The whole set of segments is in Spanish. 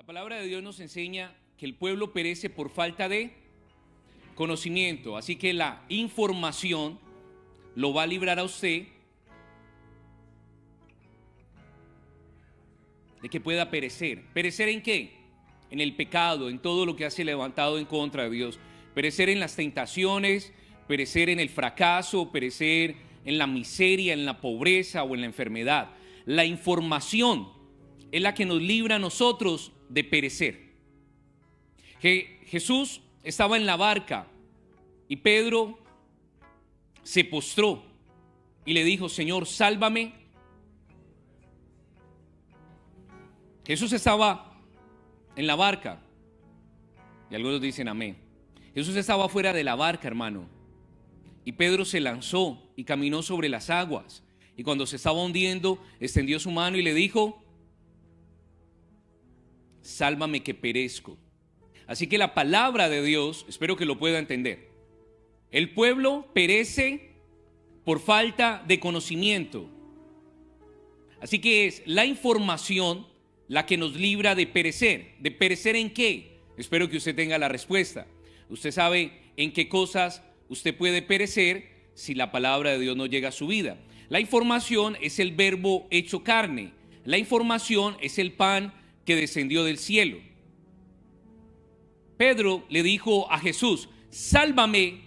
La palabra de Dios nos enseña que el pueblo perece por falta de conocimiento. Así que la información lo va a librar a usted de que pueda perecer. ¿Perecer en qué? En el pecado, en todo lo que hace levantado en contra de Dios. Perecer en las tentaciones, perecer en el fracaso, perecer en la miseria, en la pobreza o en la enfermedad. La información es la que nos libra a nosotros de perecer. Jesús estaba en la barca y Pedro se postró y le dijo: Señor, sálvame. Jesús estaba en la barca y algunos dicen amén. Jesús estaba fuera de la barca, hermano, y Pedro se lanzó y caminó sobre las aguas, y cuando se estaba hundiendo extendió su mano y le dijo: sálvame que perezco. Así que la palabra de Dios, espero que lo pueda entender, el pueblo perece por falta de conocimiento. Así que es la información la que nos libra de perecer. ¿De perecer en qué? Espero que usted tenga la respuesta. Usted sabe en qué cosas usted puede perecer si la palabra de Dios no llega a su vida. La información es el verbo hecho carne. La información es el pan que descendió del cielo. Pedro le dijo a Jesús: sálvame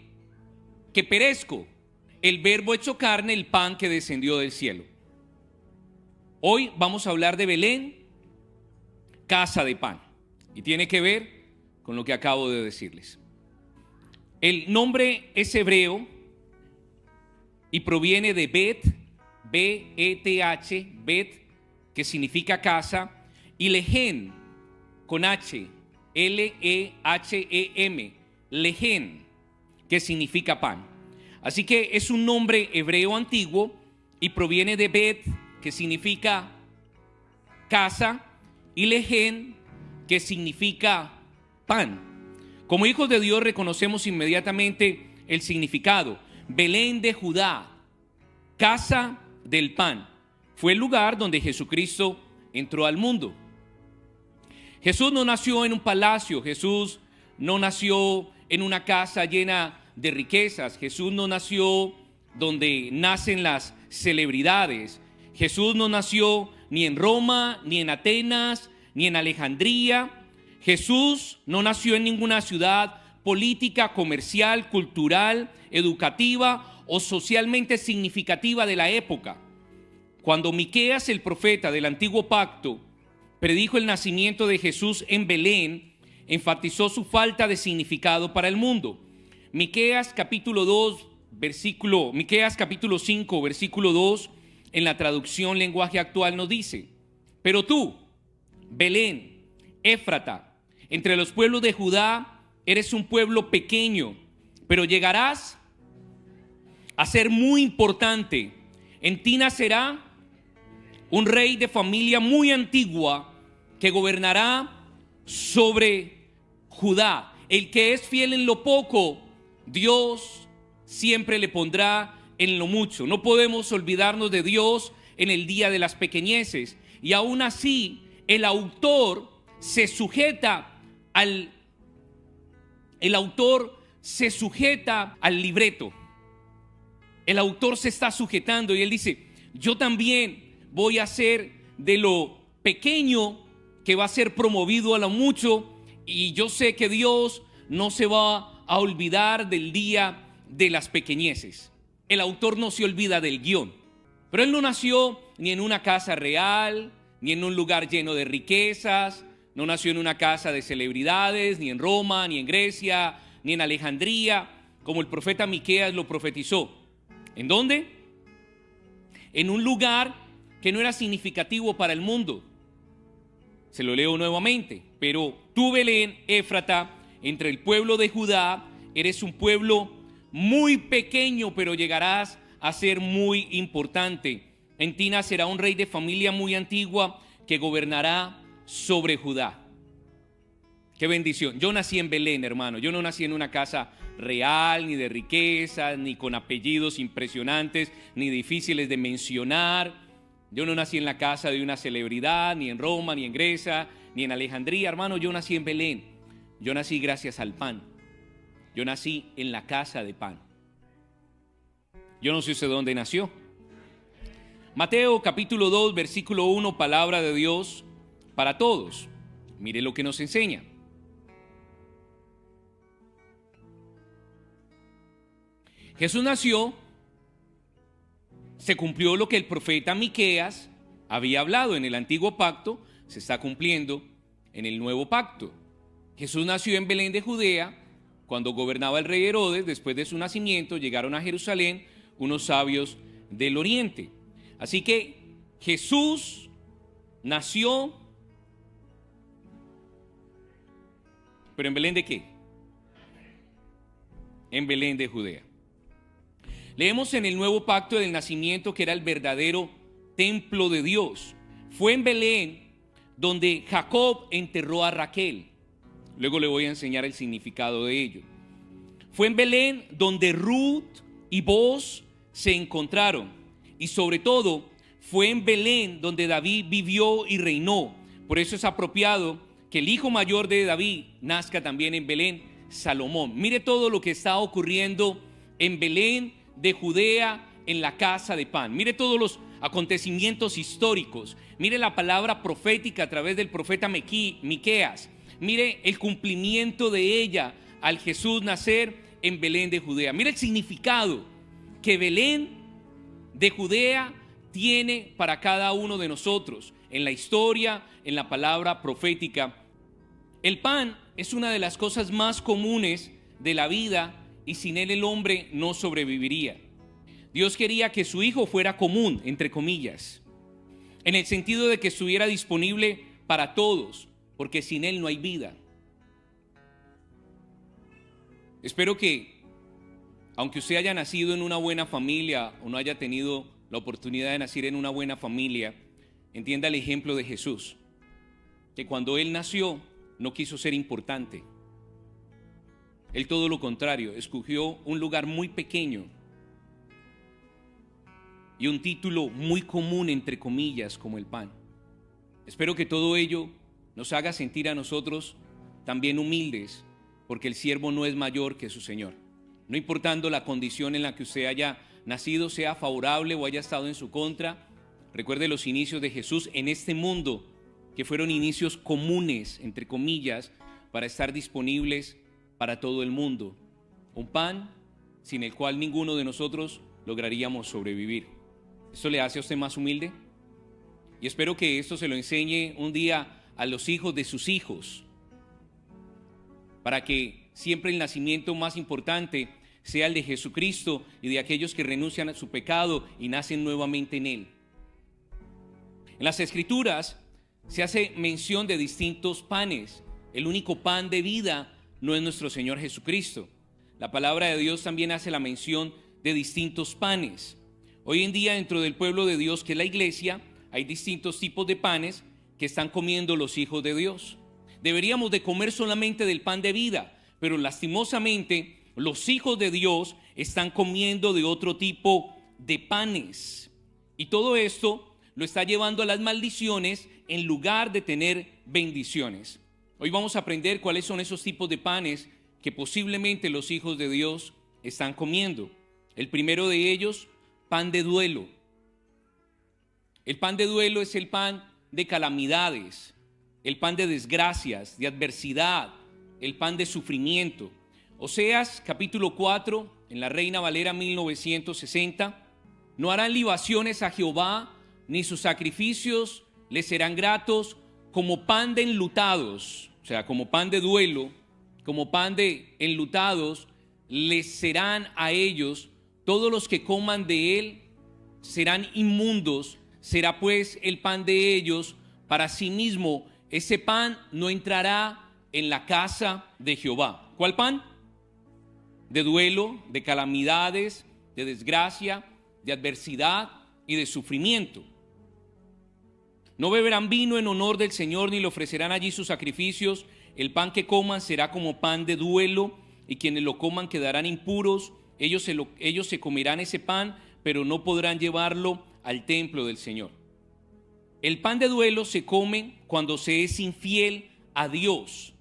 que perezco. El verbo hecho carne, el pan que descendió del cielo. Hoy vamos a hablar de Belén, casa de pan, y tiene que ver con lo que acabo de decirles. El nombre es hebreo y proviene de Bet, B-E-T-H, Bet, que significa casa, y Lehem, con H, L-E-H-E-M, Lehem, que significa pan. Así que es un nombre hebreo antiguo y proviene de Bet, que significa casa, y Lehem, que significa pan. Como hijos de Dios reconocemos inmediatamente el significado. Belén de Judá, casa del pan, fue el lugar donde Jesucristo entró al mundo. Jesús no nació en un palacio, Jesús no nació en una casa llena de riquezas, Jesús no nació donde nacen las celebridades, Jesús no nació ni en Roma, ni en Atenas, ni en Alejandría. Jesús no nació en ninguna ciudad política, comercial, cultural, educativa o socialmente significativa de la época. Cuando Miqueas, el profeta del Antiguo Pacto, predijo el nacimiento de Jesús en Belén, enfatizó su falta de significado para el mundo. Miqueas capítulo 5, versículo 2, en la traducción lenguaje actual nos dice: pero tú, Belén, Éfrata, entre los pueblos de Judá, eres un pueblo pequeño, pero llegarás a ser muy importante. En ti nacerá un rey de familia muy antigua que gobernará sobre Judá. El que es fiel en lo poco, Dios siempre le pondrá en lo mucho. No podemos olvidarnos de Dios en el día de las pequeñeces. Y aún así, el autor se sujeta al libreto. El autor se está sujetando y él dice: yo también voy a hacer de lo pequeño que va a ser promovido a lo mucho, y yo sé que Dios no se va a olvidar del día de las pequeñeces. El autor no se olvida del guión, pero él no nació ni en una casa real, ni en un lugar lleno de riquezas, no nació en una casa de celebridades, ni en Roma, ni en Grecia, ni en Alejandría, como el profeta Miqueas lo profetizó. ¿En dónde? En un lugar que no era significativo para el mundo. Se lo leo nuevamente: pero tú, Belén, Éfrata, entre el pueblo de Judá, eres un pueblo muy pequeño, pero llegarás a ser muy importante. En ti nacerá un rey de familia muy antigua que gobernará sobre Judá. Qué bendición. Yo nací en Belén, hermano. Yo no nací en una casa real, ni de riquezas, ni con apellidos impresionantes, ni difíciles de mencionar. Yo no nací en la casa de una celebridad, ni en Roma, ni en Grecia, ni en Alejandría, hermano. Yo nací en Belén. Yo nací gracias al pan. Yo nací en la casa de pan. Yo no sé usted dónde nació. Mateo capítulo 2, versículo 1, palabra de Dios para todos. Mire lo que nos enseña. Jesús nació, se cumplió lo que el profeta Miqueas había hablado en el antiguo pacto, se está cumpliendo en el nuevo pacto. Jesús nació en Belén de Judea, cuando gobernaba el rey Herodes. Después de su nacimiento llegaron a Jerusalén unos sabios del oriente. Así que Jesús nació, ¿pero en Belén de qué? En Belén de Judea. Leemos en el nuevo pacto del nacimiento que era el verdadero templo de Dios. Fue en Belén donde Jacob enterró a Raquel. Luego le voy a enseñar el significado de ello. Fue en Belén donde Ruth y Boaz se encontraron. Y sobre todo, fue en Belén donde David vivió y reinó. Por eso es apropiado que el hijo mayor de David nazca también en Belén, Salomón. Mire todo lo que está ocurriendo en Belén de Judea, en la casa de pan. Mire todos los acontecimientos históricos. Mire la palabra profética a través del profeta Miqueas. Mire el cumplimiento de ella al Jesús nacer en Belén de Judea. Mire el significado que Belén de Judea tiene para cada uno de nosotros en la historia, en la palabra profética. El pan es una de las cosas más comunes de la vida y sin él el hombre no sobreviviría. Dios quería que su hijo fuera común, entre comillas, en el sentido de que estuviera disponible para todos, porque sin él no hay vida. Espero que, aunque usted haya nacido en una buena familia o no haya tenido la oportunidad de nacer en una buena familia, entienda el ejemplo de Jesús, que cuando él nació no quiso ser importante. Él todo lo contrario, escogió un lugar muy pequeño y un título muy común, entre comillas, como el pan. Espero que todo ello nos haga sentir a nosotros también humildes, porque el siervo no es mayor que su Señor. No importando la condición en la que usted haya nacido, sea favorable o haya estado en su contra, recuerde los inicios de Jesús en este mundo, que fueron inicios comunes, entre comillas, para estar disponibles para todo el mundo. Un pan sin el cual ninguno de nosotros lograríamos sobrevivir. ¿Esto le hace a usted más humilde? Y espero que esto se lo enseñe un día a los hijos de sus hijos, para que siempre el nacimiento más importante sea el de Jesucristo y de aquellos que renuncian a su pecado y nacen nuevamente en Él. En las Escrituras se hace mención de distintos panes. El único pan de vida no es nuestro Señor Jesucristo. La palabra de Dios también hace la mención de distintos panes. Hoy en día, dentro del pueblo de Dios, que es la iglesia, hay distintos tipos de panes que están comiendo los hijos de Dios. Deberíamos de comer solamente del pan de vida, pero lastimosamente los hijos de Dios están comiendo de otro tipo de panes. Y todo esto lo está llevando a las maldiciones en lugar de tener bendiciones. Hoy vamos a aprender cuáles son esos tipos de panes que posiblemente los hijos de Dios están comiendo. El primero de ellos, pan de duelo. El pan de duelo es el pan de calamidades, el pan de desgracias, de adversidad, el pan de sufrimiento. Oseas capítulo 4, en la Reina Valera 1960, no harán libaciones a Jehová, ni sus sacrificios les serán gratos, como pan de enlutados, o sea, como pan de duelo, como pan de enlutados, les serán a ellos. Todos los que coman de él serán inmundos, será pues el pan de ellos para sí mismo. Ese pan no entrará en la casa de Jehová. ¿Cuál pan? De duelo, de calamidades, de desgracia, de adversidad y de sufrimiento. No beberán vino en honor del Señor, ni le ofrecerán allí sus sacrificios. El pan que coman será como pan de duelo, y quienes lo coman quedarán impuros. Ellos se comerán ese pan, pero no podrán llevarlo al templo del Señor. El pan de duelo se come cuando se es infiel a Dios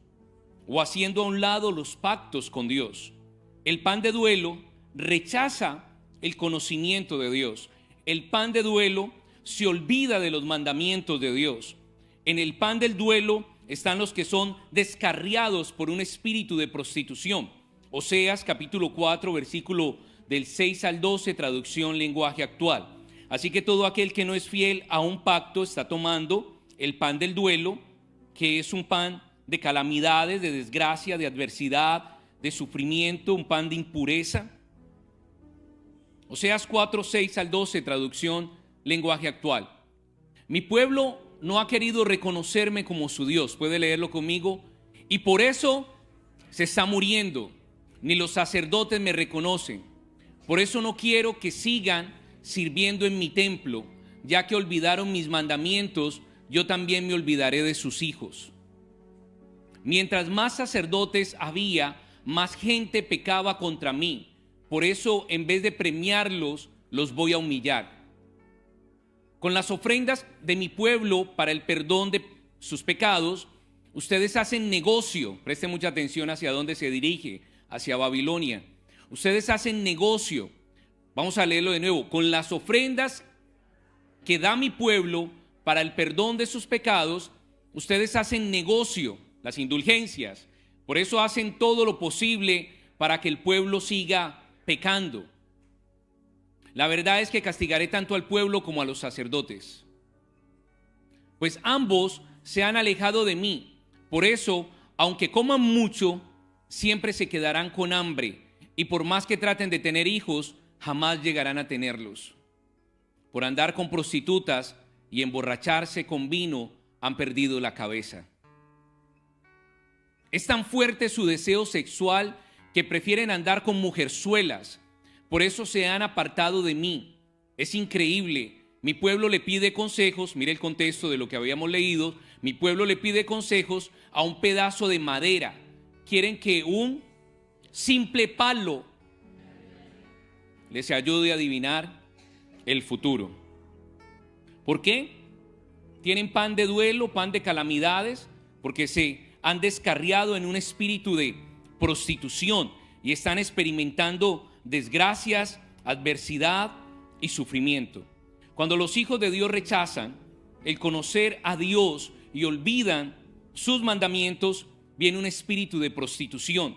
o haciendo a un lado los pactos con Dios. El pan de duelo rechaza el conocimiento de Dios. El pan de duelo se olvida de los mandamientos de Dios. En el pan del duelo están los que son descarriados por un espíritu de prostitución. Oseas capítulo 4, versículo del 6 al 12, traducción lenguaje actual. Así que todo aquel que no es fiel a un pacto está tomando el pan del duelo, que es un pan de calamidades, de desgracia, de adversidad, de sufrimiento, un pan de impureza. Oseas 4, 6 al 12, traducción lenguaje actual. Mi pueblo no ha querido reconocerme como su Dios, puede leerlo conmigo, y por eso se está muriendo, ni los sacerdotes me reconocen. Por eso no quiero que sigan sirviendo en mi templo, ya que olvidaron mis mandamientos, yo también me olvidaré de sus hijos. Mientras más sacerdotes había, más gente pecaba contra mí. Por eso, en vez de premiarlos, los voy a humillar. Con las ofrendas de mi pueblo para el perdón de sus pecados, ustedes hacen negocio. Presten mucha atención hacia dónde se dirige, hacia Babilonia. Ustedes hacen negocio. Vamos a leerlo de nuevo. Con las ofrendas que da mi pueblo para el perdón de sus pecados, ustedes hacen negocio, las indulgencias. Por eso hacen todo lo posible para que el pueblo siga pecando. La verdad es que castigaré tanto al pueblo como a los sacerdotes, pues ambos se han alejado de mí. Por eso, aunque coman mucho, siempre se quedarán con hambre, y por más que traten de tener hijos, jamás llegarán a tenerlos. Por andar con prostitutas y emborracharse con vino, han perdido la cabeza. Es tan fuerte su deseo sexual que prefieren andar con mujerzuelas. Por eso se han apartado de mí. Es increíble. Mi pueblo le pide consejos. Mire el contexto de lo que habíamos leído. Mi pueblo le pide consejos a un pedazo de madera. Quieren que un simple palo les ayude a adivinar el futuro. ¿Por qué? Tienen pan de duelo, pan de calamidades, porque se han descarriado en un espíritu de prostitución y están experimentando desgracias, adversidad y sufrimiento. Cuando los hijos de Dios rechazan el conocer a Dios y olvidan sus mandamientos, viene un espíritu de prostitución.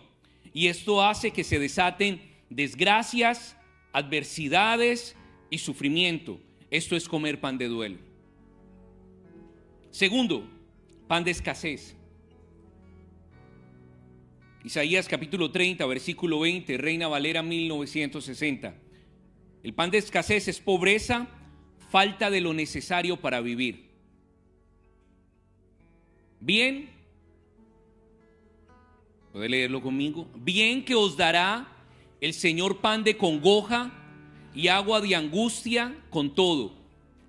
Y esto hace que se desaten desgracias, adversidades y sufrimiento. Esto es comer pan de duelo. Segundo, pan de escasez. Isaías capítulo 30, versículo 20, Reina Valera 1960. El pan de escasez es pobreza, falta de lo necesario para vivir. Bien, ¿puede leerlo conmigo? Bien que os dará el Señor pan de congoja y agua de angustia con todo.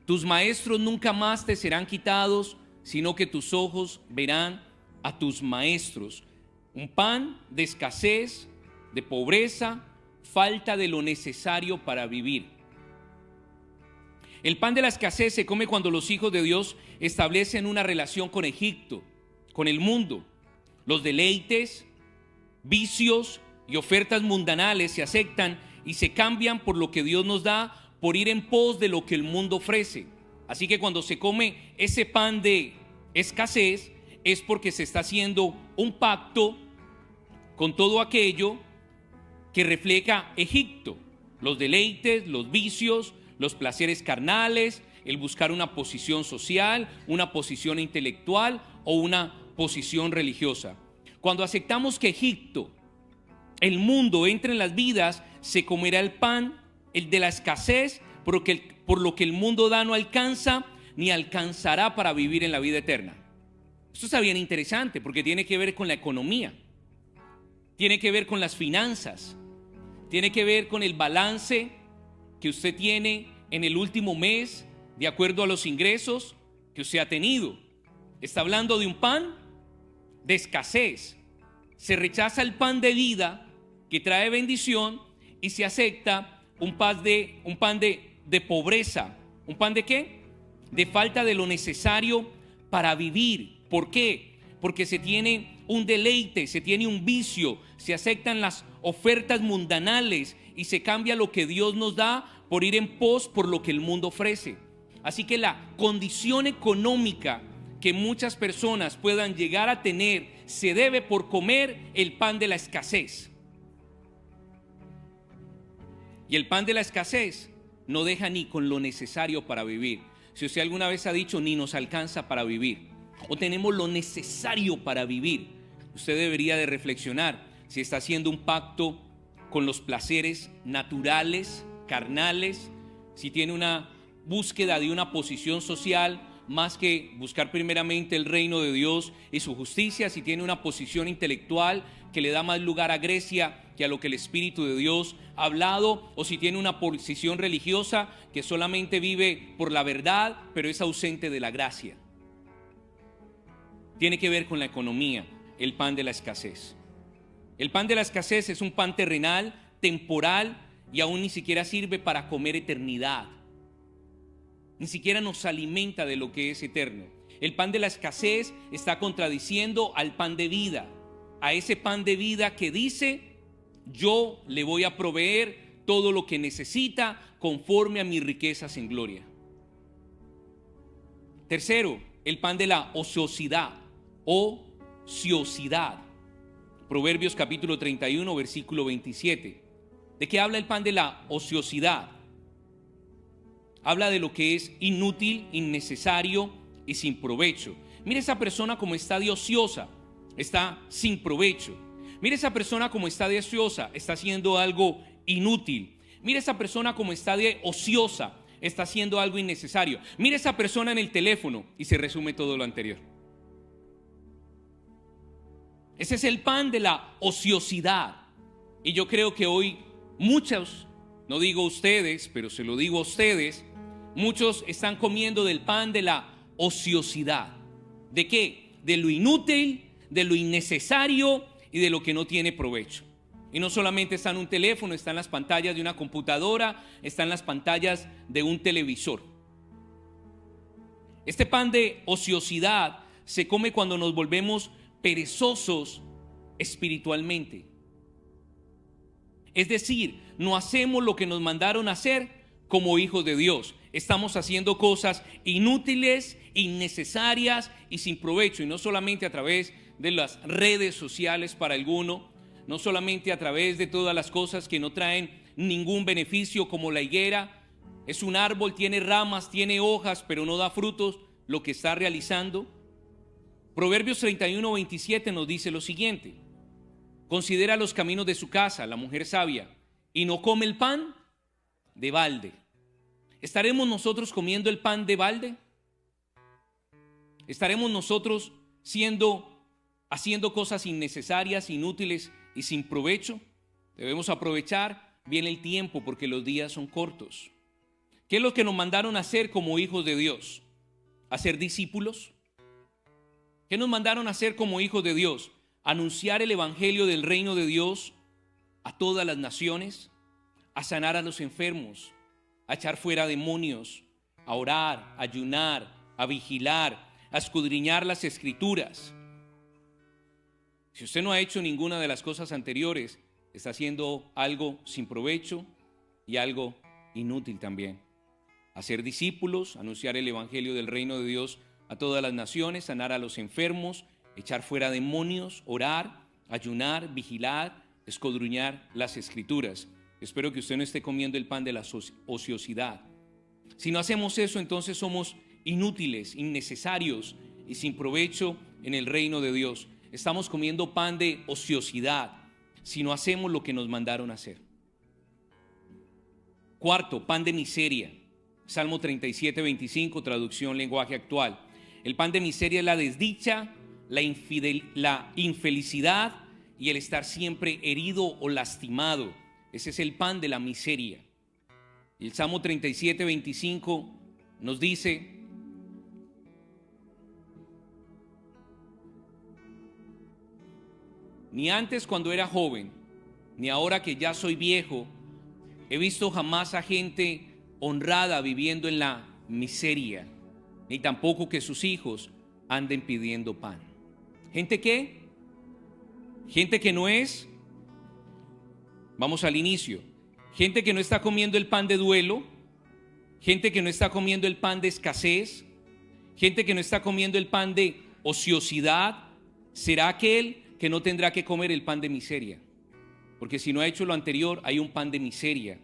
Tus maestros nunca más te serán quitados, sino que tus ojos verán a tus maestros. Un pan de escasez, de pobreza, falta de lo necesario para vivir. El pan de la escasez se come cuando los hijos de Dios establecen una relación con Egipto, con el mundo. Los deleites, vicios y ofertas mundanales se aceptan y se cambian por lo que Dios nos da, por ir en pos de lo que el mundo ofrece. Así que cuando se come ese pan de escasez es porque se está haciendo un pacto con todo aquello que refleja Egipto, los deleites, los vicios, los placeres carnales, el buscar una posición social, una posición intelectual o una posición religiosa. Cuando aceptamos que Egipto, el mundo, entre en las vidas, se comerá el pan, el de la escasez, por lo que el mundo da no alcanza ni alcanzará para vivir en la vida eterna. Esto está bien interesante porque tiene que ver con la economía, tiene que ver con las finanzas, tiene que ver con el balance que usted tiene en el último mes de acuerdo a los ingresos que usted ha tenido. Está hablando de un pan de escasez. Se rechaza el pan de vida que trae bendición y se acepta un pan de pobreza. ¿Un pan de qué? de falta de lo necesario para vivir. ¿Por qué? Porque se tiene un deleite, se tiene un vicio, se aceptan las ofertas mundanales y se cambia lo que Dios nos da por ir en pos por lo que el mundo ofrece. Así que la condición económica que muchas personas puedan llegar a tener se debe por comer el pan de la escasez. Y el pan de la escasez no deja ni con lo necesario para vivir. Si usted alguna vez ha dicho ni nos alcanza para vivir o tenemos lo necesario para vivir, usted debería de reflexionar si está haciendo un pacto con los placeres naturales, carnales, si tiene una búsqueda de una posición social más que buscar primeramente el reino de Dios y su justicia, si tiene una posición intelectual que le da más lugar a Grecia que a lo que el Espíritu de Dios ha hablado, o si tiene una posición religiosa que solamente vive por la verdad pero es ausente de la gracia. Tiene que ver con la economía, el pan de la escasez. El pan de la escasez es un pan terrenal, temporal, y aún ni siquiera sirve para comer eternidad. Ni siquiera nos alimenta de lo que es eterno. El pan de la escasez está contradiciendo al pan de vida, a ese pan de vida que dice: yo le voy a proveer todo lo que necesita conforme a mis riquezas en gloria. Tercero, el pan de la ociosidad. Ociosidad. Proverbios capítulo 31, versículo 27. ¿De qué habla el pan de la ociosidad? Habla de lo que es inútil, innecesario y sin provecho. Mire esa persona como está de ociosa, está sin provecho. Mire esa persona como está de ociosa, está haciendo algo inútil. Mire esa persona como está de ociosa, está haciendo algo innecesario. Mire esa persona en el teléfono y se resume todo lo anterior. Ese es el pan de la ociosidad. Y yo creo que hoy muchos, no digo ustedes, pero se lo digo a ustedes, muchos están comiendo del pan de la ociosidad. ¿De qué? De lo inútil, de lo innecesario y de lo que no tiene provecho. Y no solamente está en un teléfono, está en las pantallas de una computadora, está en las pantallas de un televisor. Este pan de ociosidad se come cuando nos volvemos perezosos espiritualmente. Es decir, no hacemos lo que nos mandaron a hacer como hijos de Dios. Estamos haciendo cosas inútiles, innecesarias y sin provecho. Y no solamente a través de las redes sociales para alguno, no solamente a través de todas las cosas que no traen ningún beneficio, como la higuera. Es un árbol, tiene ramas, tiene hojas, pero no da frutos lo que está realizando. Proverbios 31, 27 nos dice lo siguiente: considera los caminos de su casa, la mujer sabia, y no come el pan de balde. ¿Estaremos nosotros comiendo el pan de balde? ¿Estaremos nosotros haciendo cosas innecesarias, inútiles y sin provecho? Debemos aprovechar bien el tiempo porque los días son cortos. ¿Qué es lo que nos mandaron a hacer como hijos de Dios? ¿A ser discípulos? ¿Qué nos mandaron a hacer como hijos de Dios? Anunciar el evangelio del reino de Dios a todas las naciones, a sanar a los enfermos, a echar fuera demonios, a orar, a ayunar, a vigilar, a escudriñar las escrituras. Si usted no ha hecho ninguna de las cosas anteriores, está haciendo algo sin provecho y algo inútil también. Hacer discípulos, anunciar el evangelio del reino de Dios a todas las naciones, sanar a los enfermos, echar fuera demonios, orar, ayunar, vigilar, escudriñar las escrituras. Espero que usted no esté comiendo el pan de la ociosidad. Si no hacemos eso, entonces somos inútiles, innecesarios y sin provecho en el reino de Dios. Estamos comiendo pan de ociosidad si no hacemos lo que nos mandaron a hacer. Cuarto, pan de miseria. Salmo 37, 25, traducción lenguaje actual. El pan de miseria es la desdicha, la infelicidad y el estar siempre herido o lastimado. Ese es el pan de la miseria. Y el Salmo 37, 25 nos dice: ni antes cuando era joven, ni ahora que ya soy viejo, he visto jamás a gente honrada viviendo en la miseria. ni tampoco que sus hijos anden pidiendo pan. ¿Gente qué? Gente que no es, vamos al inicio, gente que no está comiendo el pan de duelo, gente que no está comiendo el pan de escasez, gente que no está comiendo el pan de ociosidad, será aquel que no tendrá que comer el pan de miseria. Porque si no ha hecho lo anterior, hay un pan de miseria,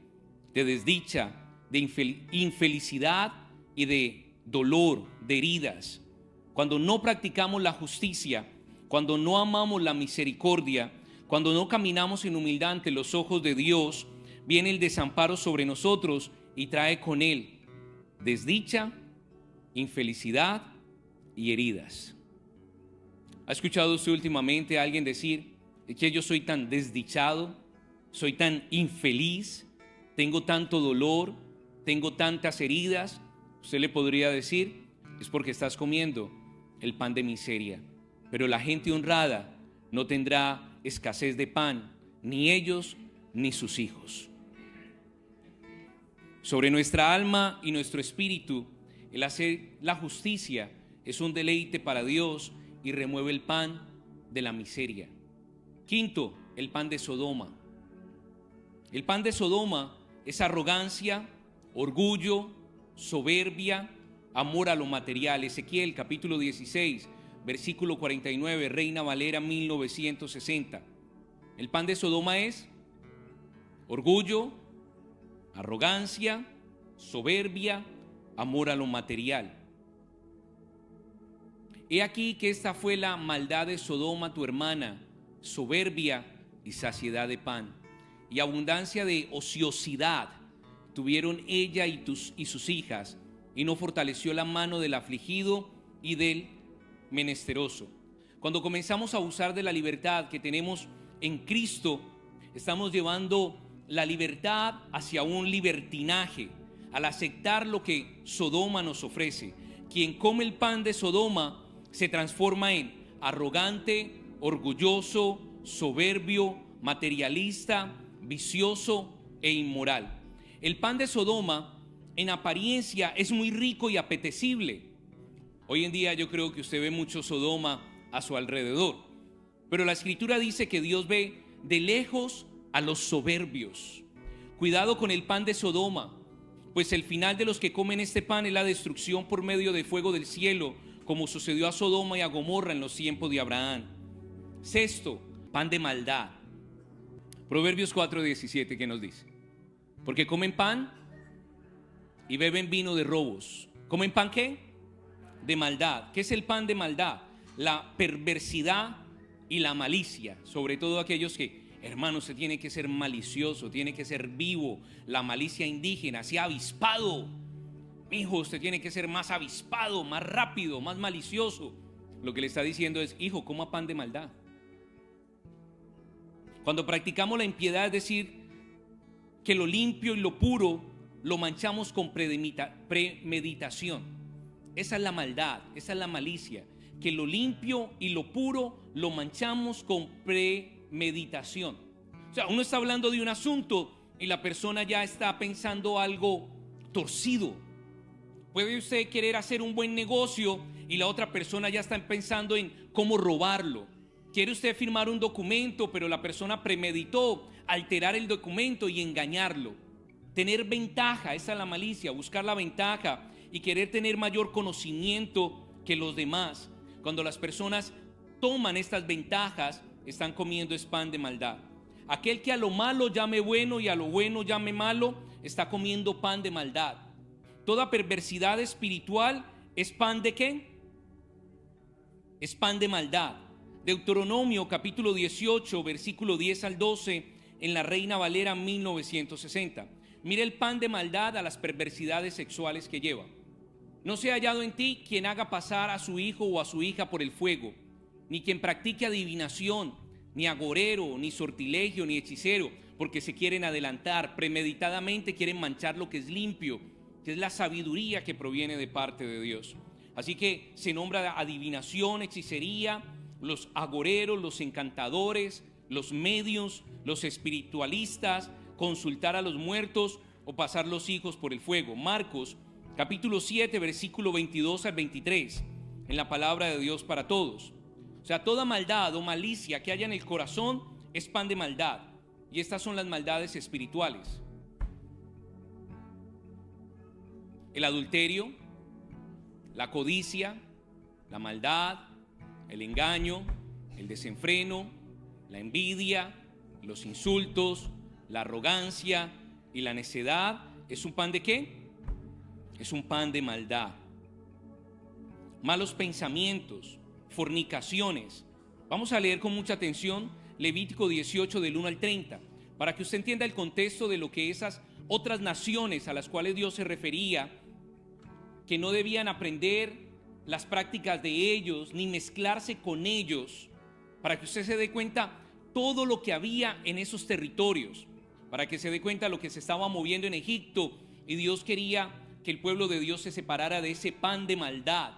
de desdicha, de infelicidad y de dolor, de heridas. Cuando no practicamos la justicia, cuando no amamos la misericordia, cuando no caminamos en humildad ante los ojos de Dios, viene el desamparo sobre nosotros y trae con él desdicha, infelicidad y heridas. ¿Ha escuchado usted últimamente a alguien decir que yo soy tan desdichado, soy tan infeliz, tengo tanto dolor, tengo tantas heridas? Usted le podría decir, es porque estás comiendo el pan de miseria. Pero la gente honrada no tendrá escasez de pan, ni ellos ni sus hijos. Sobre nuestra alma y nuestro espíritu, el hacer la justicia es un deleite para Dios y remueve el pan de la miseria. Quinto, el pan de Sodoma. El pan de Sodoma es arrogancia, orgullo, soberbia, amor a lo material. Ezequiel capítulo 16, versículo 49, Reina Valera 1960. El pan de Sodoma es orgullo, arrogancia, soberbia, amor a lo material. He aquí que esta fue la maldad de Sodoma, tu hermana, soberbia y saciedad de pan, y abundancia de ociosidad tuvieron ella y sus hijas, y no fortaleció la mano del afligido y del menesteroso. Cuando comenzamos a usar de la libertad que tenemos en Cristo, estamos llevando la libertad hacia un libertinaje, al aceptar lo que Sodoma nos ofrece. Quien come el pan de Sodoma se transforma en arrogante, orgulloso, soberbio, materialista, vicioso e inmoral. El pan de Sodoma en apariencia es muy rico y apetecible. Hoy en día yo creo que usted ve mucho Sodoma a su alrededor, pero la Escritura dice que Dios ve de lejos a los soberbios. Cuidado con el pan de Sodoma, pues el final de los que comen este pan es la destrucción por medio de fuego del cielo, como sucedió a Sodoma y a Gomorra en los tiempos de Abraham. Sexto, pan de maldad. Proverbios 4:17, ¿qué nos dice? Porque comen pan y beben vino de robos. ¿Comen pan qué? De maldad. ¿Qué es el pan de maldad? La perversidad y la malicia. Sobre todo aquellos que, hermano, usted tiene que ser malicioso, tiene que ser vivo. La malicia indígena, sea avispado. Hijo, usted tiene que ser más avispado, más rápido, más malicioso. Lo que le está diciendo es, hijo, coma pan de maldad. Cuando practicamos la impiedad, es decir, que lo limpio y lo puro lo manchamos con premeditación. Esa es la maldad, esa es la malicia. Que lo limpio y lo puro lo manchamos con premeditación. O sea, uno está hablando de un asunto y la persona ya está pensando algo torcido. Puede usted querer hacer un buen negocio y la otra persona ya está pensando en cómo robarlo. Quiere usted firmar un documento, pero la persona premeditó alterar el documento y engañarlo. Tener ventaja, esa es la malicia, buscar la ventaja y querer tener mayor conocimiento que los demás. Cuando las personas toman estas ventajas, están comiendo pan de maldad. Aquel que a lo malo llame bueno y a lo bueno llame malo, está comiendo pan de maldad. Toda perversidad espiritual es pan de ¿qué? Es pan de maldad. Deuteronomio capítulo 18, versículo 10 al 12, en la Reina Valera 1960. Mire el pan de maldad a las perversidades sexuales que lleva. No sea hallado en ti quien haga pasar a su hijo o a su hija por el fuego, ni quien practique adivinación, ni agorero, ni sortilegio, ni hechicero, porque se quieren adelantar, premeditadamente quieren manchar lo que es limpio, que es la sabiduría que proviene de parte de Dios. Así que se nombra adivinación, hechicería, los agoreros, los encantadores, los medios, los espiritualistas, consultar a los muertos o pasar los hijos por el fuego. Marcos capítulo 7, versículo 22 al 23, en la palabra de Dios para todos. O sea, toda maldad o malicia que haya en el corazón es pan de maldad. Y estas son las maldades espirituales: el adulterio, la codicia, la maldad, el engaño, el desenfreno, la envidia, los insultos, la arrogancia y la necedad. ¿Es un pan de qué? Es un pan de maldad. Malos pensamientos, fornicaciones. Vamos a leer con mucha atención Levítico 18 del 1 al 30, para que usted entienda el contexto de lo que esas otras naciones a las cuales Dios se refería, que no debían aprender las prácticas de ellos ni mezclarse con ellos, para que usted se dé cuenta todo lo que había en esos territorios, para que se dé cuenta lo que se estaba moviendo en Egipto, y Dios quería que el pueblo de Dios se separara de ese pan de maldad,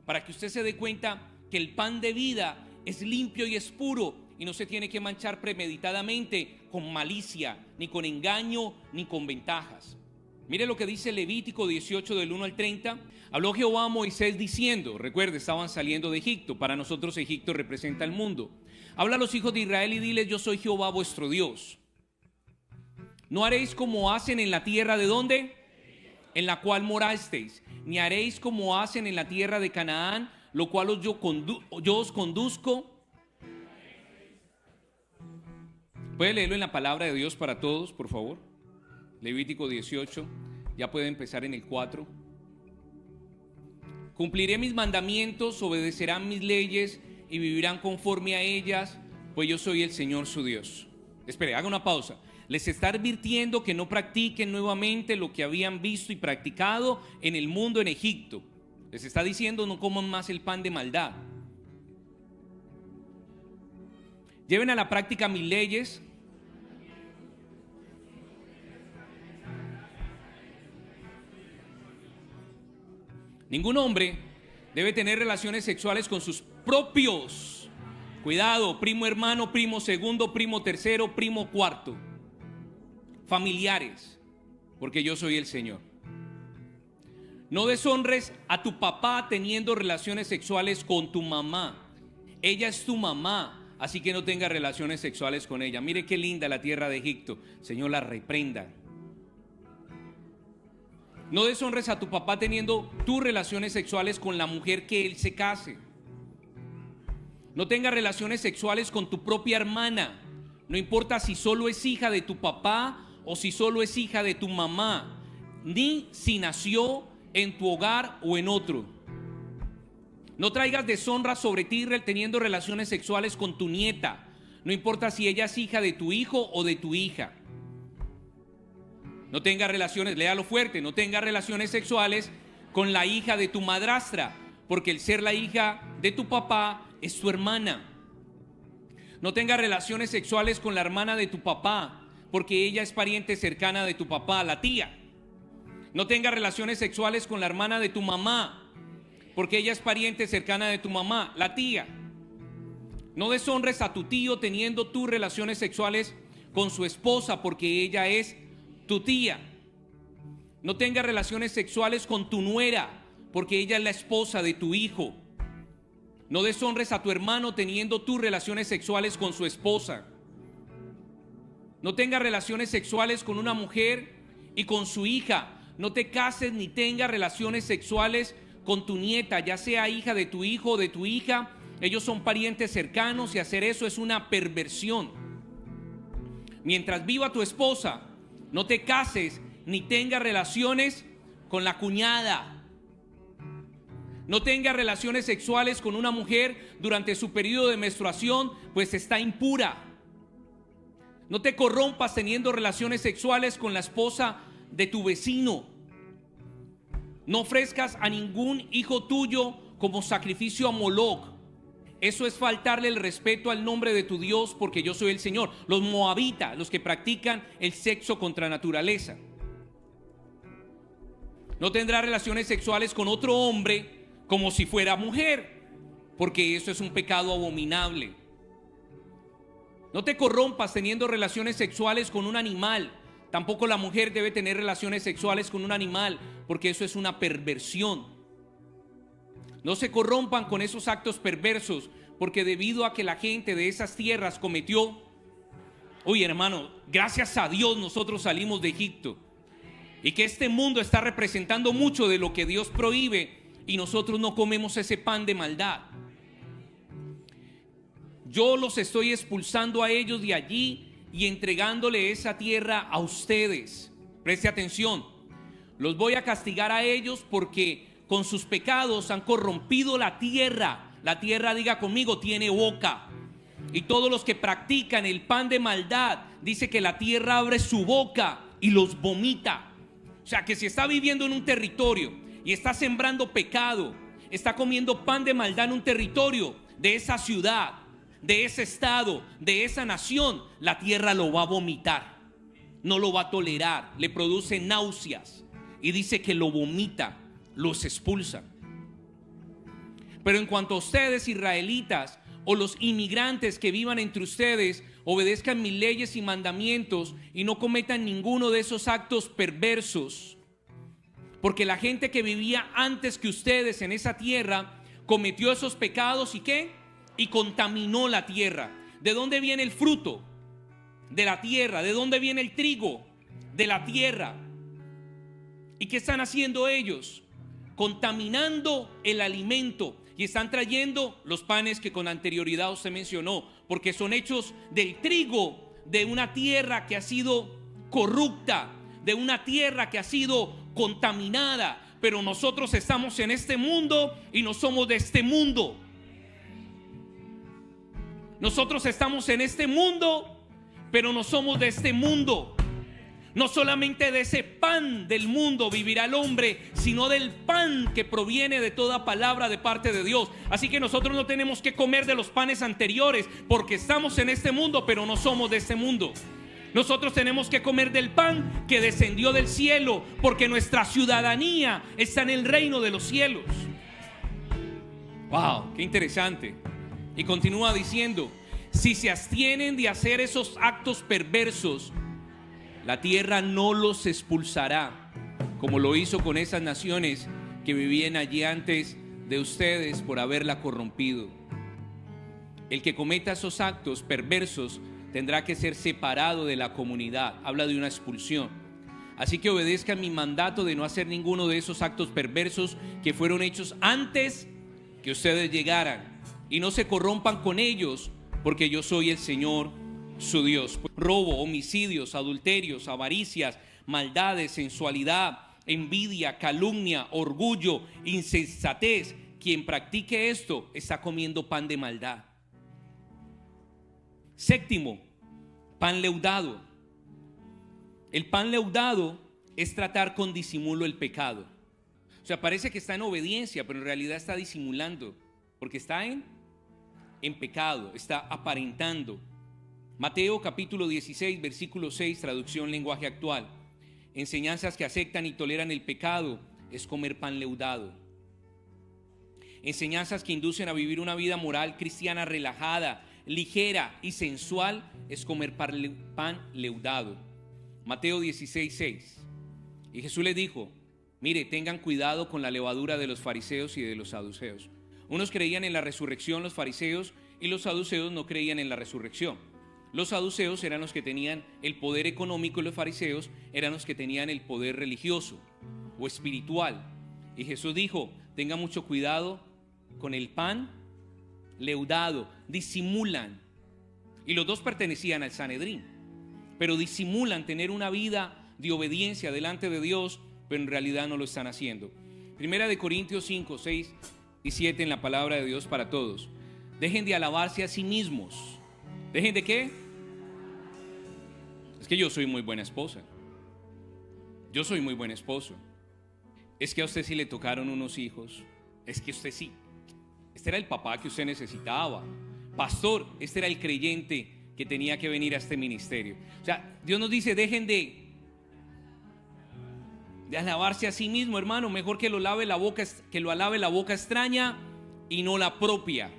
para que usted se dé cuenta que el pan de vida es limpio y es puro y no se tiene que manchar premeditadamente con malicia, ni con engaño, ni con ventajas. Mire lo que dice Levítico 18 del 1 al 30. Habló Jehová a Moisés diciendo, recuerde, estaban saliendo de Egipto, para nosotros Egipto representa el mundo. Habla a los hijos de Israel y diles, yo soy Jehová vuestro Dios. No haréis como hacen en la tierra de ¿dónde? En la cual morasteis, ni haréis como hacen en la tierra de Canaán, lo cual yo os conduzco. ¿Puede leerlo en la palabra de Dios para todos, por favor? Levítico 18, ya puede empezar en el 4. Cumpliré mis mandamientos, obedecerán mis leyes y vivirán conforme a ellas, pues yo soy el Señor su Dios. Espere, haga una pausa. Les está advirtiendo que no practiquen nuevamente lo que habían visto y practicado en el mundo en Egipto. Les está diciendo, no coman más el pan de maldad. Lleven a la práctica mis leyes. Ningún hombre debe tener relaciones sexuales con sus propios, cuidado, primo hermano, primo segundo, primo tercero, primo cuarto, familiares, porque yo soy el Señor. No deshonres a tu papá teniendo relaciones sexuales con tu mamá. Ella es tu mamá, así que no tengas relaciones sexuales con ella. Mire qué linda la tierra de Egipto. Señor, la reprenda. No deshonres a tu papá teniendo tus relaciones sexuales con la mujer que él se case. No tengas relaciones sexuales con tu propia hermana. No importa si solo es hija de tu papá o si solo es hija de tu mamá, ni si nació en tu hogar o en otro. No traigas deshonra sobre ti teniendo relaciones sexuales con tu nieta. No importa si ella es hija de tu hijo o de tu hija. No tengas relaciones, léalo fuerte, no tengas relaciones sexuales con la hija de tu madrastra, porque el ser la hija de tu papá es tu hermana. No tengas relaciones sexuales con la hermana de tu papá, porque ella es pariente cercana de tu papá, la tía. No tengas relaciones sexuales con la hermana de tu mamá, porque ella es pariente cercana de tu mamá, la tía. No deshonres a tu tío teniendo tus relaciones sexuales con su esposa, porque ella es tu tía. No tengas relaciones sexuales con tu nuera, porque ella es la esposa de tu hijo. No deshonres a tu hermano teniendo tus relaciones sexuales con su esposa. No tengas relaciones sexuales con una mujer y con su hija. No te cases ni tengas relaciones sexuales con tu nieta, ya sea hija de tu hijo o de tu hija. Ellos son parientes cercanos y hacer eso es una perversión. Mientras viva tu esposa, no te cases ni tengas relaciones con la cuñada. No tengas relaciones sexuales con una mujer durante su periodo de menstruación, pues está impura. No te corrompas teniendo relaciones sexuales con la esposa de tu vecino. No ofrezcas a ningún hijo tuyo como sacrificio a Moloc. Eso es faltarle el respeto al nombre de tu Dios, porque yo soy el Señor. Los moabitas, los que practican el sexo contra naturaleza. No tendrás relaciones sexuales con otro hombre como si fuera mujer, porque eso es un pecado abominable. No te corrompas teniendo relaciones sexuales con un animal, Tampoco la mujer debe tener relaciones sexuales con un animal, porque eso es una perversión. No se corrompan con esos actos perversos, porque debido a que la gente de esas tierras cometió... Oye, hermano, gracias a Dios nosotros salimos de Egipto, y que este mundo está representando mucho de lo que Dios prohíbe, y nosotros no comemos ese pan de maldad. Yo los estoy expulsando a ellos de allí y entregándole esa tierra a ustedes. Preste atención. Los voy a castigar a ellos porque con sus pecados han corrompido la tierra. La tierra, diga conmigo, tiene boca. Y todos los que practican el pan de maldad, dice que la tierra abre su boca y los vomita. O sea, que si está viviendo en un territorio y está sembrando pecado, está comiendo pan de maldad en un territorio de esa ciudad, de ese estado, de esa nación, la tierra lo va a vomitar, no lo va a tolerar, le produce náuseas y dice que lo vomita, los expulsa. Pero en cuanto a ustedes, israelitas, o los inmigrantes que vivan entre ustedes, obedezcan mis leyes y mandamientos y no cometan ninguno de esos actos perversos, porque la gente que vivía antes que ustedes en esa tierra cometió esos pecados y ¿qué? Y contaminó la tierra. ¿De dónde viene el fruto? De la tierra. ¿De dónde viene el trigo? De la tierra. ¿Y qué están haciendo ellos? Contaminando el alimento. Y están trayendo los panes que con anterioridad usted mencionó, porque son hechos del trigo de una tierra que ha sido corrupta, de una tierra que ha sido contaminada. Pero nosotros estamos en este mundo y no somos de este mundo. Nosotros estamos en este mundo, pero no somos de este mundo. No solamente de ese pan del mundo vivirá el hombre, sino del pan que proviene de toda palabra de parte de Dios. Así que nosotros no tenemos que comer de los panes anteriores, porque estamos en este mundo, pero no somos de este mundo. Nosotros tenemos que comer del pan que descendió del cielo, porque nuestra ciudadanía está en el reino de los cielos. Wow, qué interesante. Y continúa diciendo: si se abstienen de hacer esos actos perversos, la tierra no los expulsará, como lo hizo con esas naciones que vivían allí antes de ustedes por haberla corrompido. El que cometa esos actos perversos tendrá que ser separado de la comunidad. Habla de una expulsión. Así que obedezcan mi mandato de no hacer ninguno de esos actos perversos que fueron hechos antes que ustedes llegaran, y no se corrompan con ellos, porque yo soy el Señor su Dios. Robo, homicidios, adulterios, avaricias, maldades, sensualidad, envidia, calumnia, orgullo, insensatez. Quien practique esto está comiendo pan de maldad. Séptimo, pan leudado. El pan leudado es tratar con disimulo el pecado. O sea, parece que está en obediencia, pero en realidad está disimulando, porque está en pecado, está aparentando. Mateo capítulo 16, versículo 6, traducción lenguaje actual. Enseñanzas que aceptan y toleran el pecado es comer pan leudado. Enseñanzas que inducen a vivir una vida moral cristiana relajada, ligera y sensual es comer pan leudado. Mateo 16, 6. Y Jesús les dijo: mire, tengan cuidado con la levadura de los fariseos y de los saduceos. Unos creían en la resurrección, los fariseos, y los saduceos no creían en la resurrección. Los saduceos eran los que tenían el poder económico y los fariseos eran los que tenían el poder religioso o espiritual. Y Jesús dijo: tengan mucho cuidado con el pan leudado. Disimulan. Y los dos pertenecían al Sanedrín, pero disimulan tener una vida de obediencia delante de Dios, pero en realidad no lo están haciendo. Primera de Corintios 5, 6 y 7 en la palabra de Dios para todos. Dejen de alabarse a sí mismos. ¿Dejen de qué? Es que yo soy muy buena esposa. Yo soy muy buen esposo. Es que a usted sí le tocaron unos hijos. Es que usted sí. Este era el papá que usted necesitaba. Pastor, este era el creyente que tenía que venir a este ministerio. O sea, Dios nos dice: dejen de alabarse a sí mismo, hermano. Mejor que lo alabe la boca extraña y no la propia.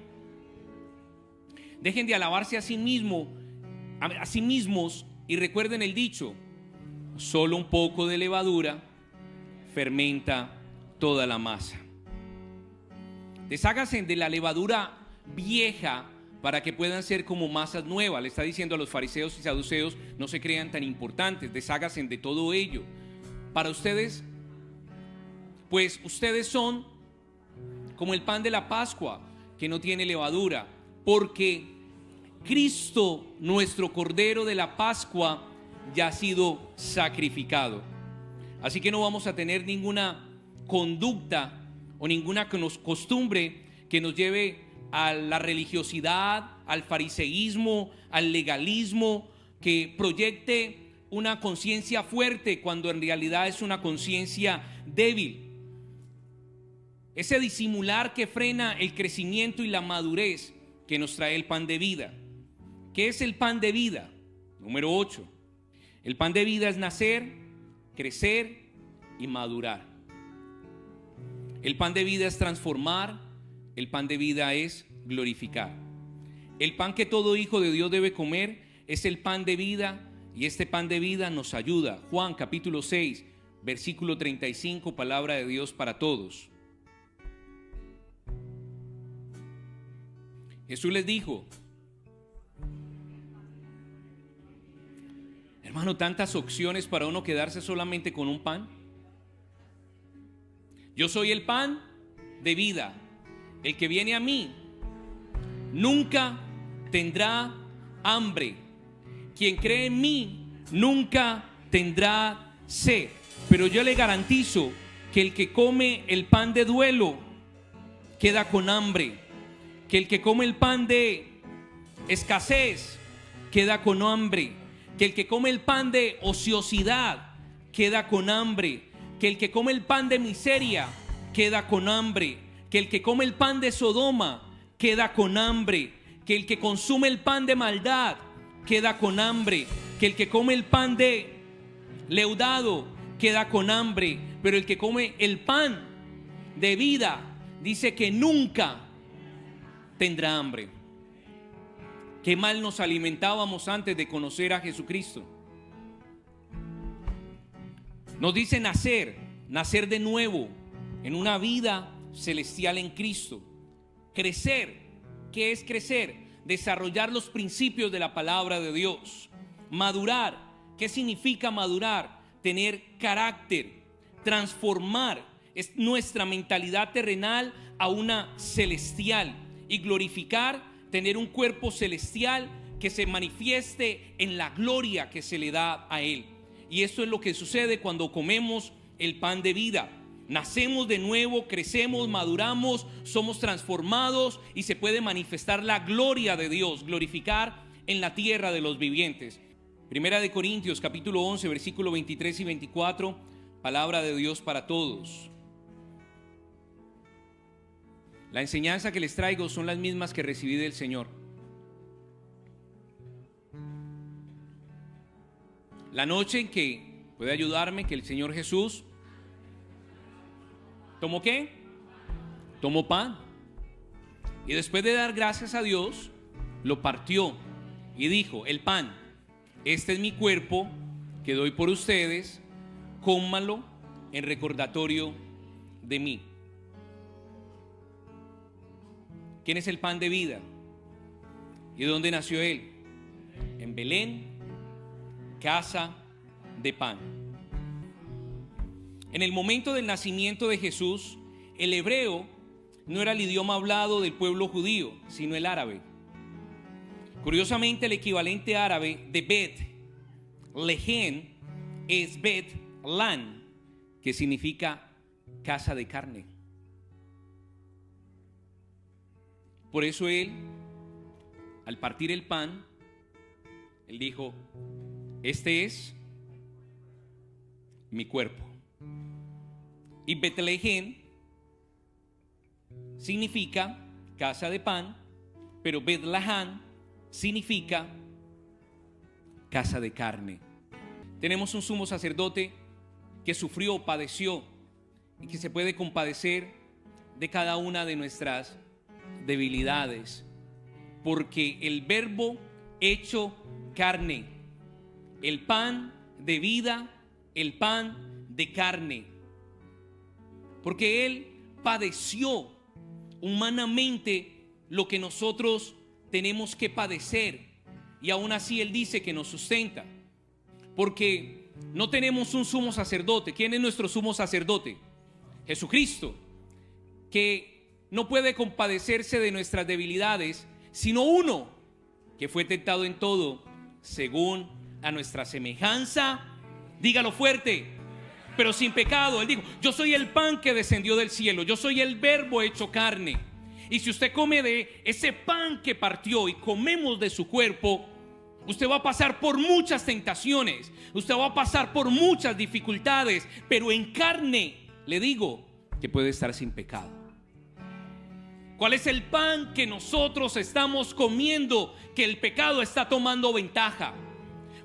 Dejen de alabarse a sí mismos y recuerden el dicho: solo un poco de levadura fermenta toda la masa. Desháganse de la levadura vieja para que puedan ser como masas nuevas. Le está diciendo a los fariseos y saduceos: no se crean tan importantes, desháganse de todo ello. Para ustedes, pues ustedes son como el pan de la Pascua, que no tiene levadura, porque Cristo, nuestro Cordero de la Pascua, ya ha sido sacrificado. Así que no vamos a tener ninguna conducta o ninguna costumbre que nos lleve a la religiosidad, al fariseísmo, al legalismo, que proyecte una conciencia fuerte cuando en realidad es una conciencia débil. Ese disimular que frena el crecimiento y la madurez que nos trae el pan de vida. ¿Qué es el pan de vida? Número 8. El pan de vida es nacer, crecer y madurar. El pan de vida es transformar. El pan de vida es glorificar. El pan que todo hijo de Dios debe comer es el pan de vida, y este pan de vida nos ayuda. Juan capítulo 6, versículo 35, palabra de Dios para todos. Jesús les dijo: hermano, tantas opciones para uno quedarse solamente con un pan. Yo soy el pan de vida. El que viene a mí nunca tendrá hambre. Quien cree en mí nunca tendrá sed. Pero yo le garantizo que el que come el pan de duelo queda con hambre. Que el que come el pan de escasez queda con hambre. Que el que come el pan de ociosidad queda con hambre. Que el que come el pan de miseria queda con hambre. Que el que come el pan de Sodoma queda con hambre. Que el que consume el pan de maldad queda con hambre. Que el que come el pan de leudado queda con hambre. Pero el que come el pan de vida dice que nunca tendrá hambre. Qué mal nos alimentábamos antes de conocer a Jesucristo. Nos dice nacer de nuevo en una vida celestial en Cristo. Crecer. ¿Qué es crecer? Desarrollar los principios de la palabra de Dios. Madurar. ¿Qué significa madurar? Tener carácter. Transformar es nuestra mentalidad terrenal a una celestial. Y glorificar, tener un cuerpo celestial que se manifieste en la gloria que se le da a Él. Y esto es lo que sucede cuando comemos el pan de vida. Nacemos de nuevo, crecemos, maduramos, somos transformados y se puede manifestar la gloria de Dios, glorificar en la tierra de los vivientes. Primera de Corintios capítulo 11, versículo 23 y 24, palabra de Dios para todos. La enseñanza que les traigo son las mismas que recibí del Señor. La noche en que, puede ayudarme, que el Señor Jesús ¿tomó qué? Tomó pan. Y después de dar gracias a Dios, lo partió y dijo: el pan, este es mi cuerpo que doy por ustedes, cómanlo en recordatorio de mí. ¿Quién es el pan de vida? ¿Y dónde nació Él? En Belén, casa de pan. En el momento del nacimiento de Jesús, el hebreo no era el idioma hablado del pueblo judío, sino el árabe. Curiosamente, el equivalente árabe de Bet Lehem es Bet Lan, que significa casa de carne. Por eso Él, al partir el pan, Él dijo: este es mi cuerpo. Y Betlehem significa casa de pan, pero Betlehem significa casa de carne. Tenemos un sumo sacerdote que sufrió, padeció y que se puede compadecer de cada una de nuestras debilidades, porque el Verbo hecho carne, el pan de vida, el pan de carne, porque Él padeció humanamente lo que nosotros tenemos que padecer, y aún así Él dice que nos sustenta, porque no tenemos un sumo sacerdote. ¿Quién es nuestro sumo sacerdote? Jesucristo, que no puede compadecerse de nuestras debilidades, sino uno que fue tentado en todo según a nuestra semejanza, dígalo fuerte, pero sin pecado. Él dijo: yo soy el pan que descendió del cielo, yo soy el verbo hecho carne. Y si usted come de ese pan que partió y comemos de su cuerpo, usted va a pasar por muchas tentaciones, usted va a pasar por muchas dificultades, pero en carne le digo que puede estar sin pecado. ¿Cuál es el pan que nosotros estamos comiendo que el pecado está tomando ventaja?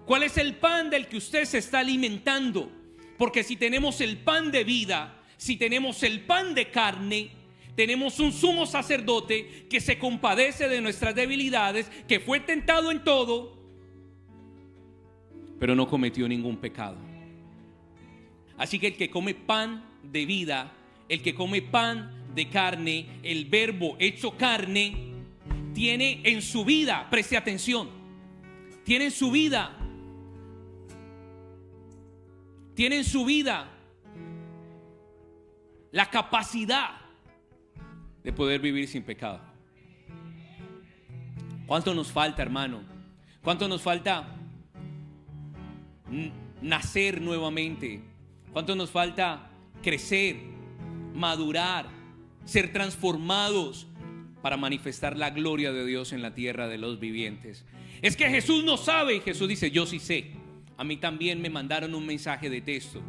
¿Cuál es el pan del que usted se está alimentando? Porque si tenemos el pan de vida, si tenemos el pan de carne, tenemos un sumo sacerdote que se compadece de nuestras debilidades, que fue tentado en todo, pero no cometió ningún pecado. Así que el que come pan de vida, el que come pan de carne, el verbo hecho carne, tiene en su vida, preste atención, tiene en su vida la capacidad de poder vivir sin pecado. ¿Cuánto nos falta, hermano? ¿Cuánto nos falta nacer nuevamente? ¿Cuánto nos falta crecer, madurar, ser transformados para manifestar la gloria de Dios en la tierra de los vivientes? Es que Jesús no sabe, y Jesús dice: yo sí sé. A mí también me mandaron un mensaje de texto.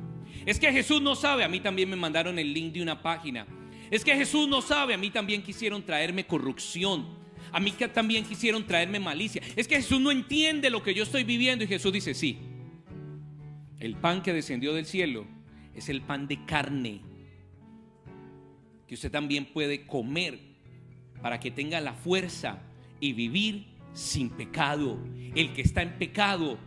Es que Jesús no sabe, a mí también me mandaron el link de una página. Es que Jesús no sabe, a mí también quisieron traerme corrupción, a mí también quisieron traerme malicia. Es que Jesús no entiende lo que yo estoy viviendo. Y Jesús dice: sí, el pan que descendió del cielo es el pan de carne que usted también puede comer para que tenga la fuerza y vivir sin pecado. El que está en pecado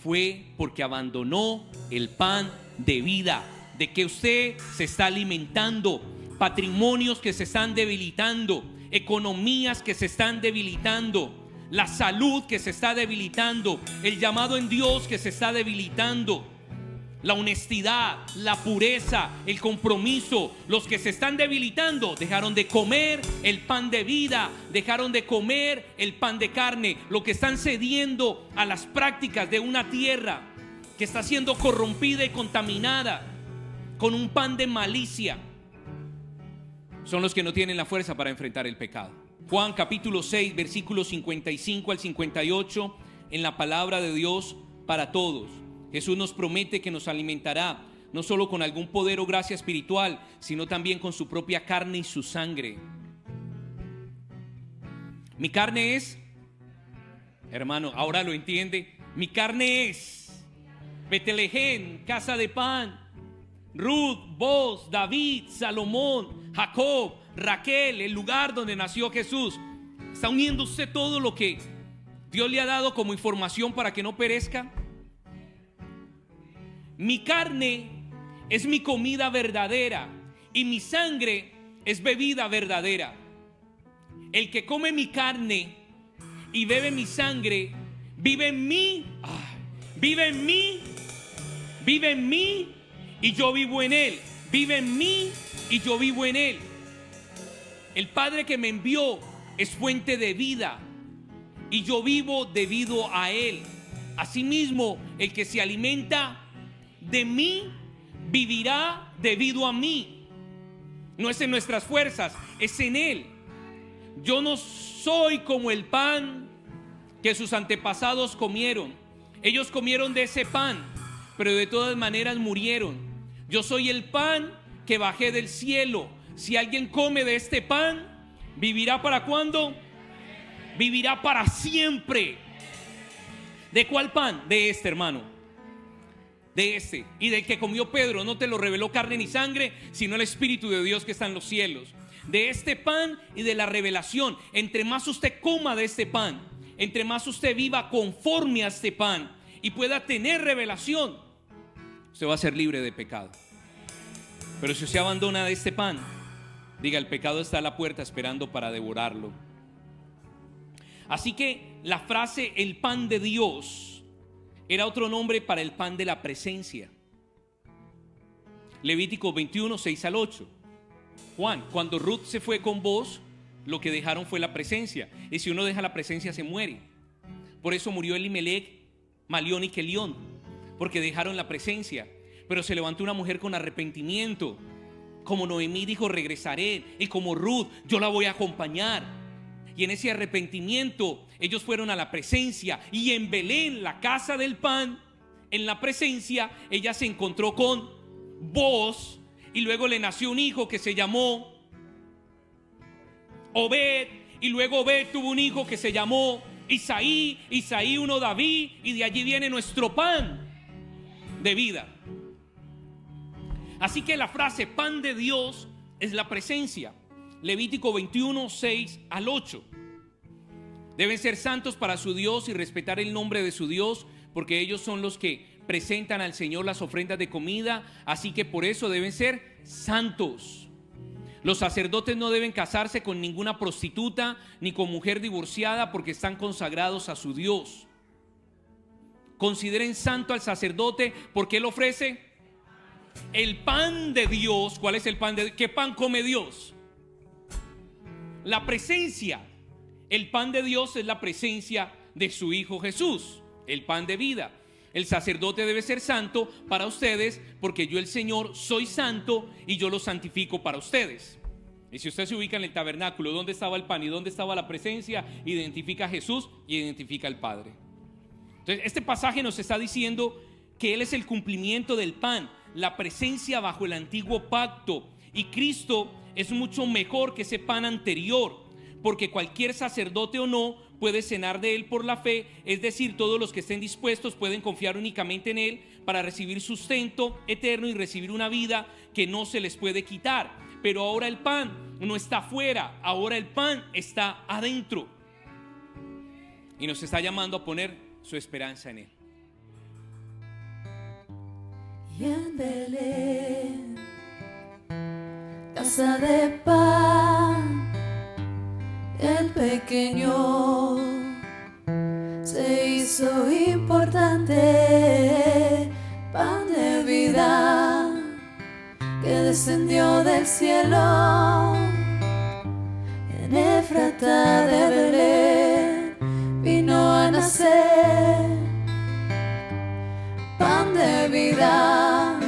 fue porque abandonó el pan de vida. ¿De que usted se está alimentando? Patrimonios que se están debilitando, economías que se están debilitando, la salud que se está debilitando, el llamado en Dios que se está debilitando, la honestidad, la pureza, el compromiso. Los que se están debilitando dejaron de comer el pan de vida, dejaron de comer el pan de carne. Lo que están cediendo a las prácticas de una tierra que está siendo corrompida y contaminada con un pan de malicia, son los que no tienen la fuerza para enfrentar el pecado. Juan capítulo 6 versículos 55 al 58, en la palabra de Dios para todos, Jesús nos promete que nos alimentará no solo con algún poder o gracia espiritual, sino también con su propia carne y su sangre. Mi carne es, hermano, ahora lo entiende, mi carne es Betlehem, casa de pan, Ruth, Boaz, David, Salomón, Jacob, Raquel, el lugar donde nació Jesús. ¿Está uniendo usted todo lo que Dios le ha dado como información para que no perezca? Mi carne es mi comida verdadera y mi sangre es bebida verdadera. El que come mi carne y bebe mi sangre vive en mí, vive en mí, vive en mí y yo vivo en él. Vive en mí y yo vivo en él. El Padre que me envió es fuente de vida y yo vivo debido a él. Asimismo, el que se alimenta de mí vivirá debido a mí. No es en nuestras fuerzas, es en él. Yo no soy como el pan que sus antepasados comieron. Ellos comieron de ese pan, pero de todas maneras murieron. Yo soy el pan que bajé del cielo. Si alguien come de este pan, ¿vivirá para cuándo? Vivirá para siempre. ¿De cuál pan? De este, hermano. De este. Y del que comió Pedro, no te lo reveló carne ni sangre, sino el Espíritu de Dios que está en los cielos. De este pan y de la revelación. Entre más usted coma de este pan, entre más usted viva conforme a este pan y pueda tener revelación, usted va a ser libre de pecado. Pero si usted abandona de este pan, diga, el pecado está a la puerta esperando para devorarlo. Así que la frase el pan de Dios era otro nombre para el pan de la presencia. Levítico 21, 6 al 8. Juan, cuando Ruth se fue con vos, lo que dejaron fue la presencia. Y si uno deja la presencia, se muere. Por eso murió Elimelech, Malión y Kelión, porque dejaron la presencia. Pero se levantó una mujer con arrepentimiento. Como Noemí dijo, regresaré. Y como Ruth, yo la voy a acompañar. Y en ese arrepentimiento, ellos fueron a la presencia. Y en Belén, la casa del pan, en la presencia, ella se encontró con Boaz. Y luego le nació un hijo que se llamó Obed. Y luego Obed tuvo un hijo que se llamó Isaí. Isaí uno David. Y de allí viene nuestro pan de vida. Así que la frase pan de Dios es la presencia. Levítico 21, 6 al 8. Deben ser santos para su Dios y respetar el nombre de su Dios, porque ellos son los que presentan al Señor las ofrendas de comida. Así que por eso deben ser santos. Los sacerdotes no deben casarse con ninguna prostituta ni con mujer divorciada, porque están consagrados a su Dios. Consideren santo al sacerdote porque él ofrece el pan de Dios. ¿Cuál es el pan de Dios? ¿Qué pan come Dios? La presencia. El pan de Dios es la presencia de su Hijo Jesús, el pan de vida. El sacerdote debe ser santo para ustedes, porque yo, el Señor, soy santo y yo lo santifico para ustedes. Y si usted se ubica en el tabernáculo, ¿dónde estaba el pan y dónde estaba la presencia? Identifica a Jesús y identifica al Padre. Entonces, este pasaje nos está diciendo que Él es el cumplimiento del pan, la presencia bajo el antiguo pacto. Y Cristo es mucho mejor que ese pan anterior, porque cualquier sacerdote o no puede cenar de Él por la fe. Es decir, todos los que estén dispuestos pueden confiar únicamente en Él para recibir sustento eterno y recibir una vida que no se les puede quitar. Pero ahora el pan no está afuera, ahora el pan está adentro. Y nos está llamando a poner su esperanza en Él. Y en Belén, casa de pan, el pequeño se hizo importante, pan de vida que descendió del cielo. En Efrata de Belén vino a nacer, pan de vida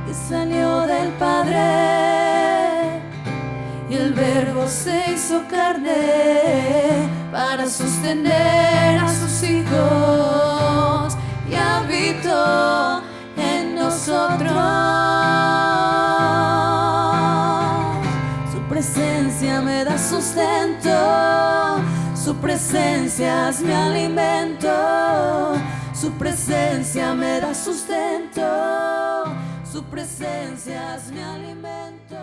que salió del Padre, y el Verbo se hizo carne para sostener a sus hijos y habitó en nosotros. Su presencia me da sustento, su presencia es mi alimento. Su presencia me da sustento, su presencia es mi alimento.